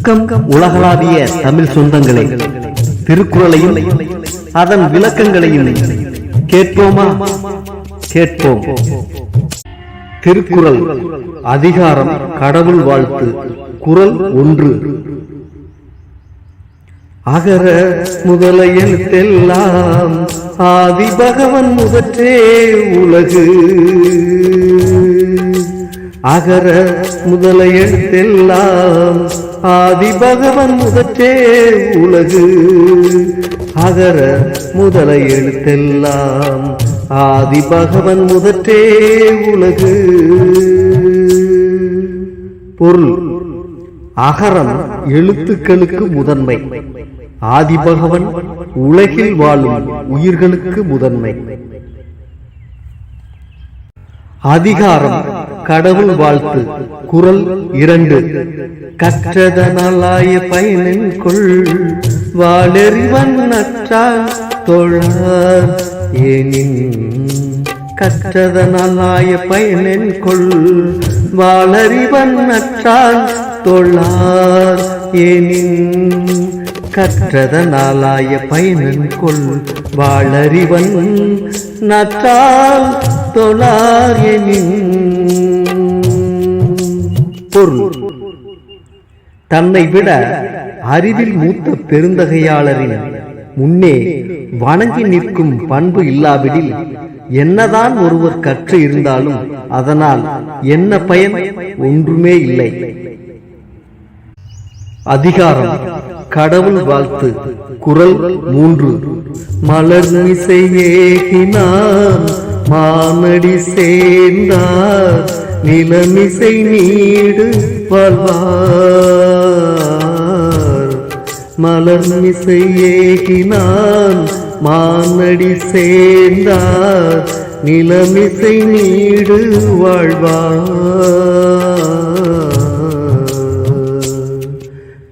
வணக்கம் உலகளாவிய தமிழ் சொந்தங்களே, திருக்குறளையும் அதன் விளக்கங்களையும் கேட்போமா? கேட்போம். திருக்குறள் அதிகாரம் கடவுள் வாழ்த்து. குறள் 1. அகர முதல எழுத்தெல்லாம் ஆதி பகவன் முதற்றே உலகு. அகர முதல எழுத்தெல்லாம் ஆதி பகவன் முதற்றே உலகு. அகர முதல எழுத்தெல்லாம் ஆதி பகவன் முதற்றே உலகு. பொருள்: அகரம் எழுத்துக்களுக்கு முதன்மை. ஆதிபகவன் உலகில் வாழும் உயிர்களுக்கு முதன்மை. அதிகாரம் கடவுள் வாழ்த்து. குறள் 2. கற்றதனாலாய பயனென்கொள் வாளறிவன் நற்றான் தொழார் ஏனின். கற்றதனாலாய பயனென்கொள் வாளறிவன் நற்றான் தொழார் ஏனின். கற்றதனாலாய பயனென்கொள் வாளறிவன் நற்றால் தொழார் எனின். பொருள்: தன்னை விட அறிவில் மூத்த பெருந்தகையாளரின் முன்னே வணங்கி நிற்கும் பண்பு இல்லாவிடில் என்னதான் ஒருவர் கற்று இருந்தாலும் அதனால் என்ன பயன்? ஒன்றுமே இல்லை. அதிகாரம் கடவுள் வாழ்த்து. குறள் 3. மலர்மிசை ஏகினான் மானடி சேர்ந்தார் நிலமிசை நீடு வாழ்வார். மலர்மிசை ஏகினான் மானடி சேர்ந்தார் நிலமிசை நீடு வாழ்வார்.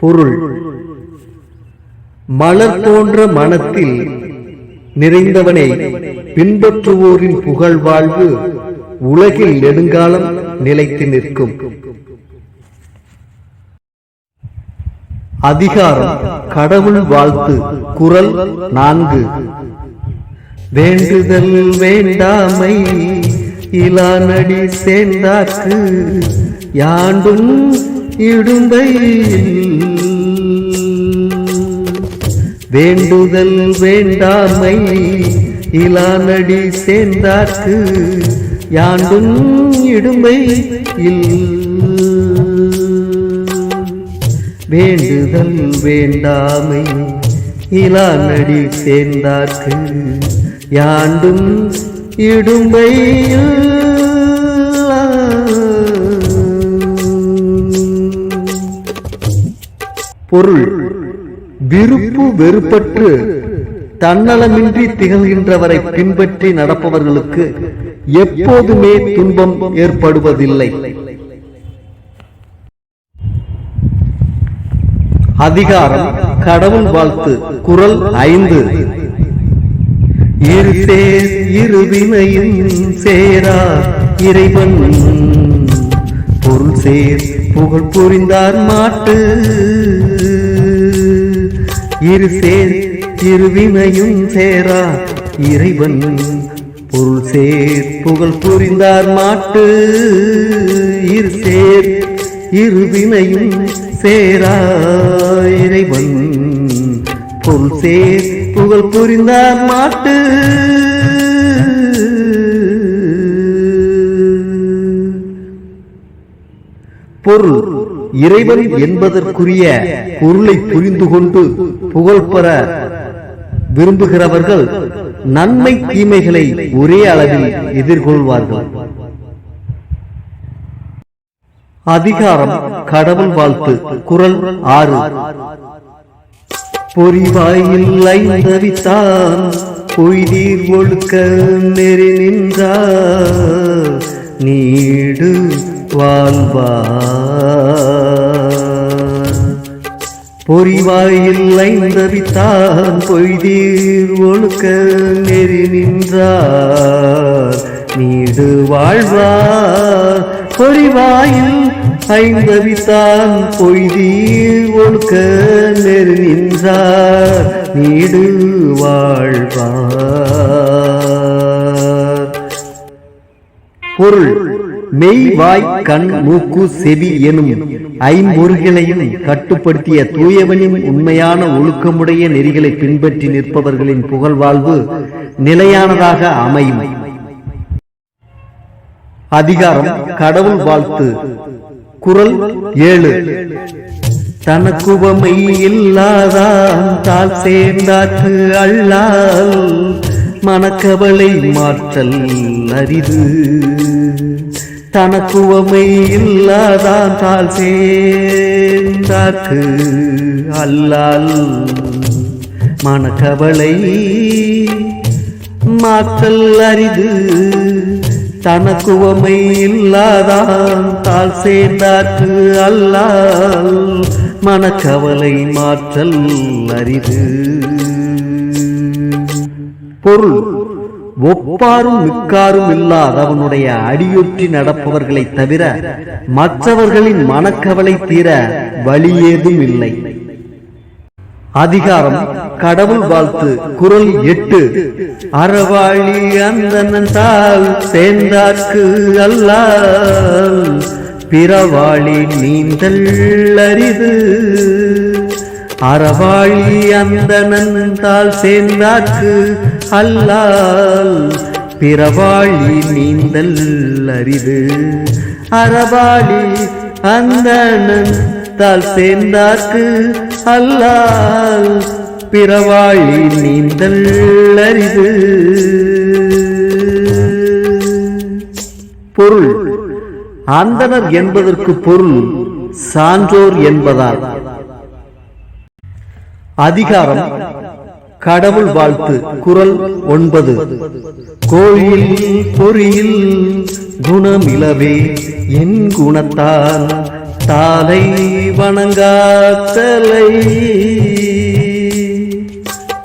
பொருள்: மலர் போன்ற மனத்தில் நிறைந்தவனை பின்பற்றுவோரின் புகழ் வாழ்வு உலகில் நெடுங்காலம் நிலைத்து நிற்கும். அதிகாரம் கடவுள் வாழ்த்து. குறள் 4. வேண்டுதல் வேண்டாமை இலானடி சேர்ந்தாக்கு யாண்டும் இடும்பை. வேண்டுதல் வேண்டாமை இலானடி சேர்ந்தாக்கு யாண்டும் இடும்பை இல். வேண்டுதல் வேண்டாமை இலானடி சேர்ந்தாக்கு யாண்டும் இடும்பை. பொருள்: விருப்பு வெறுப்பற்று தன்னலமின்றி திகழ்கின்றவரை பின்பற்றி நடப்பவர்களுக்கு எப்போதுமே துன்பம் ஏற்படுவதில்லை. அதிகாரம் கடவுள் வாழ்த்து. குறள் 5. இரு சேர் இருவினையும் சேரா இறைவன் பொருள் சேர் புகழ் புரிந்தார் மாட்டு. இரு சேர் இருவினையும் சேரா இறைவன் பொருள் சேர் புகழ் புரிந்தார் மாட்டு. இரு சேர் இருவினையும் சேரா இறைவன் பொருள் சேர் புகழ் புரிந்தார் மாட்டு. பொருள்: இறைவன் என்பதற்குரிய பொருளை புரிந்து கொண்டு புகழ் பெற விரும்புகிறவர்கள் நன்மை தீமைகளை ஒரே அளவில் எதிர்கொள்வார்கள். அதிகாரம் கடவுள் வாழ்த்து. குறள் 6. பொறிவாயில் ஐந்தவித்தான் பொய்தீர் ஒழுக்க நெறி நின்றார் நீடு வாழ்வார். பொறிவாயில் ஐந்தவித்தான் பொய்தீர் ஒழுக்க நெறி நின்றார் நீடு வாழ்வார். பொறிவாயில் ஐந்தவித்தான் பொய்தீர் ஒழுக்க நெறி நின்றார் நீடு வாழ்வார். பொருள்: மெய், வாய், கண், மூக்கு, செவி எனும் ஐம்பொறிகளையும் கட்டுப்படுத்திய தூயவனின் உண்மையான ஒழுக்கமுடைய நெறிகளை பின்பற்றி நிற்பவர்களின் புகழ்வாழ்வு நிலையானதாக அமையும். அதிகாரம் கடவுள் வாழ்த்து. குறள் 7. தனக்குவமை இல்லாதான் தாழ் சேர்ந்தாக்கு அல்லால் மனக்கவலை மாற்றல் அரிது. தனக்குவமை இல்லாதான் தாழ் சேர்ந்தாக்கு அல்லால் மனக்கவலை மாற்றல் அரிது. தனக்குவமை இல்லாதான் தாழ் சேர்ந்தாக்கு அல்லால் மனக்கவலை மாற்றல் அரிது. பொருள்: ஒப்பாரும் மிக்காரும் இல்லாதவனுடைய அடியொற்றி நடப்பவர்களை தவிர மற்றவர்களின் மனக்கவலை தீர வழி ஏதும் இல்லை. அதிகாரம் கடவுள் வாழ்த்து. குறள் 8. அறவாழி அந்தணன் தாள் சேர்ந்தார்க்கு அல்லால் பிறவாழி நீந்தல் அரிது. அறவாழி அந்தணன் தாள் சேர்ந்தார்க்கு அல்லால் பிறவாழி நீந்தல் அரிது. அறவாழி அந்தணன் தாள் சேர்ந்தார்க்கு அல்லால் பிறவாழி நீந்தல் அரிது. பொருள்: அந்தணர் என்பதற்கு பொருள் சான்றோர் என்பதால். அதிகாரம் கடவுள் வாழ்த்து. குறள் 9. கோயில் பொறியில் குணமிலவே என் குணத்தால் தாலை வணங்காத்தலை.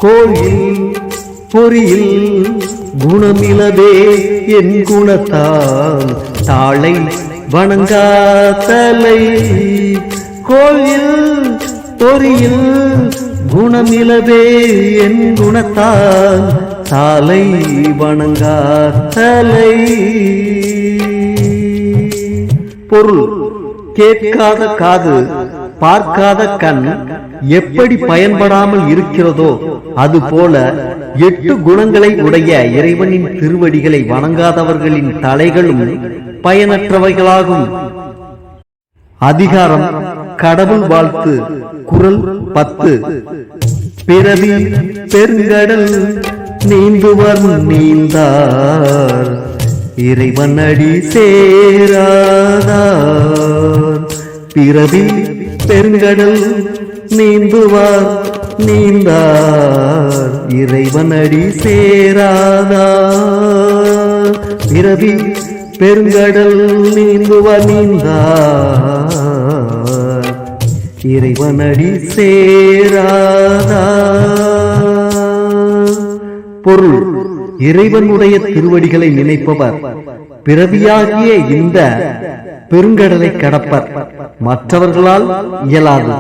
கோயில் பொறியில் குணமிலவே என் குணத்தால் தாளை வணங்காத்தலை. கோயில் பொறியில் குணமிலவே என் குணத்தால் தாலை வணங்காத்தலை. பொருள்: கேட்காத காது, பார்க்காத கண் எப்படி பயன்படாமல் இருக்கிறதோ அதுபோல 8 குணங்களை உடைய இறைவனின் திருவடிகளை வணங்காதவர்களின் தலைகளும் பயனற்றவைகளாகும். அதிகாரம் கடவுள் வாழ்த்து. குறள் 10. பிறவி பெருங்கடல் நீந்துவர் நீந்தார் இறைவன் அடி சேராதார். பிறவி பெருங்கடல் நீந்துவார் நீந்தார் இறைவன் அடி சேராதார். பிறவி பெருங்கடல் நீந்துவார் நீந்தார் இறைவனடி சேராதார். பொருள்: இறைவனுடைய திருவடிகளை நினைப்பவர் பிறவியாகிய இந்த பெருங்கடலை கடப்பர். மற்றவர்களால் இயலாது.